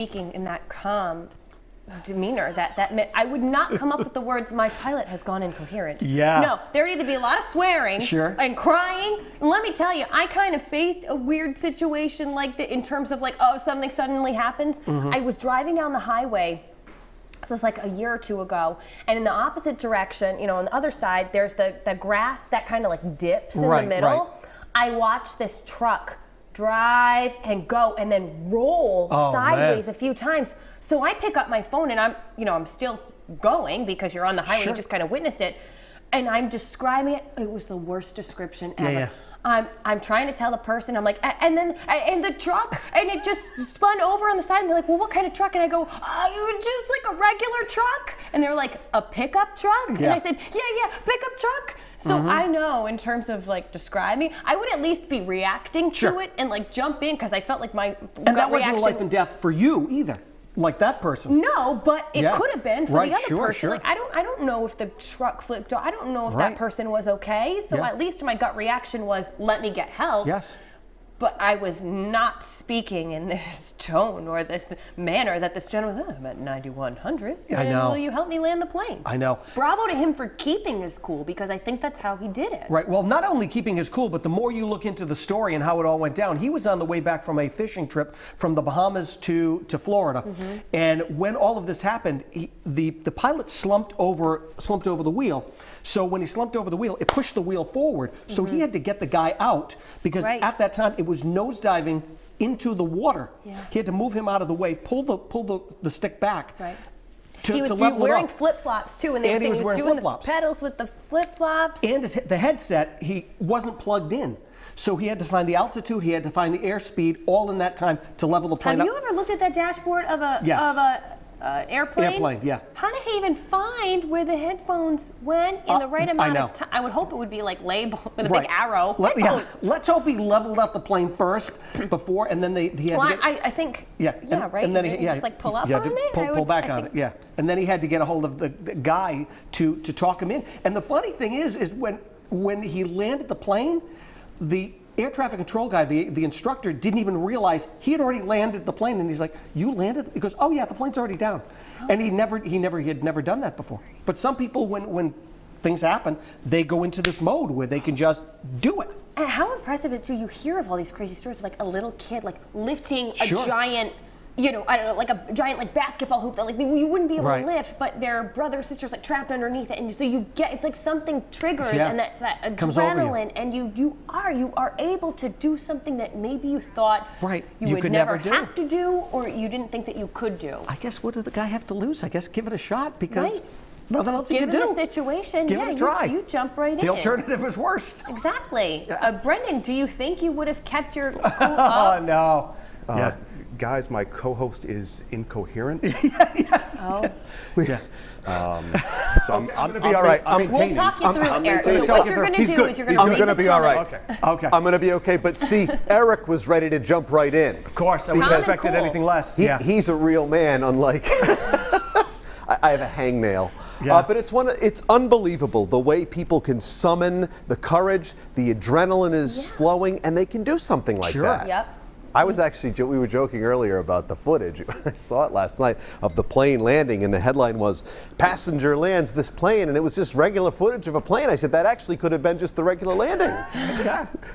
speaking in that calm demeanor that meant I would not come up with the words, my pilot has gone incoherent. Yeah. No, there would either be a lot of swearing and crying. And let me tell you, I kind of faced a weird situation like that in terms of like, oh, something suddenly happens. I was driving down the highway. So it's like a year or two ago, and in the opposite direction, you know, on the other side, there's the grass that kind of like dips in the middle. I watched this truck drive and go and then roll sideways a few times. So I pick up my phone and I'm still going because you're on the highway, you just kind of witnessed it. And I'm describing it. It was the worst description ever. I'm trying to tell the person, I'm like, and the truck, and it just spun over on the side, and they're like, well, what kind of truck? And I go, just like a regular truck. And they're like, a pickup truck? And I said, yeah, pickup truck. So I know in terms of like describing, I would at least be reacting to it and like jump in because I felt like my And that wasn't life and death for you either. Like that person. No, but it could have been for the other person. Sure. Like I don't know if the truck flipped. I don't know if that person was okay. So at least my gut reaction was, let me get help. Yes. But I was not speaking in this tone or this manner that this gentleman was, I'm at 9,100. I know. Will you help me land the plane? I know. Bravo to him for keeping his cool, because I think that's how he did it. Right. Well, not only keeping his cool, but the more you look into the story and how it all went down, he was on the way back from a fishing trip from the Bahamas to Florida. And when all of this happened, the pilot slumped over the wheel. So when he slumped over the wheel, it pushed the wheel forward. So he had to get the guy out because at that time it was nosediving into the water. He had to move him out of the way, pull the stick back. He was wearing flip-flops too, and they were saying he was doing the pedals with the flip-flops. And the headset, he wasn't plugged in. So he had to find the altitude, he had to find the airspeed, all in that time to level the plane up. Have you ever looked at that dashboard of a airplane? Airplane, yeah. How did he even find where the headphones went in the right amount of time? I would hope it would be like labeled with a big arrow. Let's hope he leveled up the plane first before, and then he had to get... I think, right? And then he just like pull up on it? Pull back on it, And then he had to get a hold of the guy to talk him in. And the funny thing is when he landed the plane, the air traffic control guy, the instructor, didn't even realize he had already landed the plane, and he's like, "You landed?" He goes, "Oh yeah, the plane's already down," and he had never done that before. But some people, when things happen, they go into this mode where they can just do it. And how impressive it too! You hear of all these crazy stories, like a little kid like lifting a giant. I don't know, like a giant like basketball hoop that like you wouldn't be able to lift, but their brothers, sisters like trapped underneath it, and so you get it's like something triggers, and that's that adrenaline, and you are able to do something that maybe you thought you would never have to do, or you didn't think that you could do. I guess what did the guy have to lose? I guess give it a shot because nothing else he could do. Given the situation, give it a try. You jump right in. The alternative is worse. Exactly. Brendan, do you think you would have kept your cool up? Oh no. Guys, my co-host is incoherent. Oh. So I'm going to be all right. We'll talk you through it, Eric. So what you're going to do is you're going to I'm going to be all right. Okay. I'm going to be okay. But see, Eric was ready to jump right in. Of course, I wouldn't have expected anything less. He's a real man, unlike I have a hangnail. But it's unbelievable the way people can summon the courage, the adrenaline is flowing, and they can do something like that. Yep. I was actually, we were joking earlier about the footage. I saw it last night of the plane landing, and the headline was, "Passenger lands this plane," and it was just regular footage of a plane. I said, that actually could have been just the regular landing.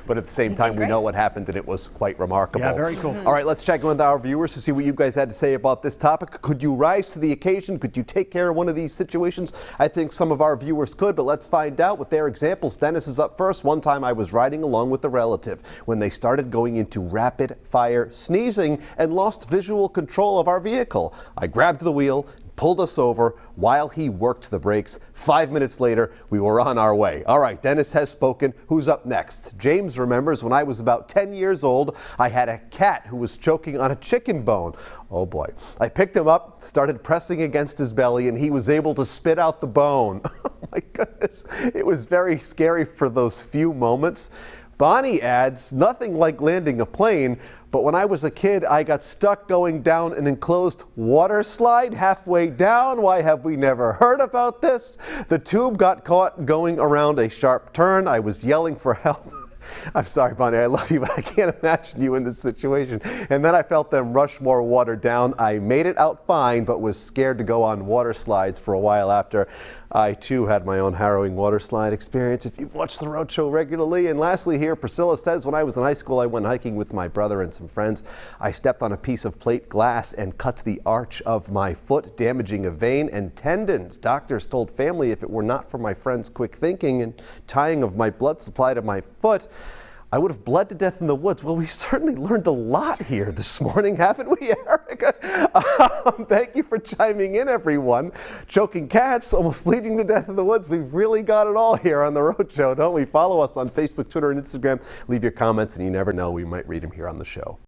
But at the same time, we know what happened, and it was quite remarkable. Yeah, very cool. All right, let's check in with our viewers to see what you guys had to say about this topic. Could you rise to the occasion? Could you take care of one of these situations? I think some of our viewers could, but let's find out with their examples. Dennis is up first. One time I was riding along with a relative when they started going into rapid fire sneezing and lost visual control of our vehicle. I grabbed the wheel, pulled us over while he worked the brakes. 5 minutes later, we were on our way. All right, Dennis has spoken. Who's up next? James remembers when I was about 10 years old, I had a cat who was choking on a chicken bone. Oh boy. I picked him up, started pressing against his belly, and he was able to spit out the bone. Oh my goodness. It was very scary for those few moments. Bonnie adds, nothing like landing a plane, but when I was a kid, I got stuck going down an enclosed water slide halfway down. Why have we never heard about this? The tube got caught going around a sharp turn. I was yelling for help. I'm sorry, Bonnie, I love you, but I can't imagine you in this situation. And then I felt them Rushmore water down. I made it out fine, but was scared to go on water slides for a while after. I, too, had my own harrowing water slide experience if you've watched The Road Show regularly. And lastly here, Priscilla says, when I was in high school, I went hiking with my brother and some friends. I stepped on a piece of plate glass and cut the arch of my foot, damaging a vein and tendons. Doctors told family if it were not for my friend's quick thinking and tying of my blood supply to my foot, I would have bled to death in the woods. Well, we certainly learned a lot here this morning, haven't we, Eric? Thank you for chiming in, everyone. Choking cats, almost bleeding to death in the woods. We've really got it all here on The Road Show, don't we? Follow us on Facebook, Twitter, and Instagram. Leave your comments, and you never know, we might read them here on the show.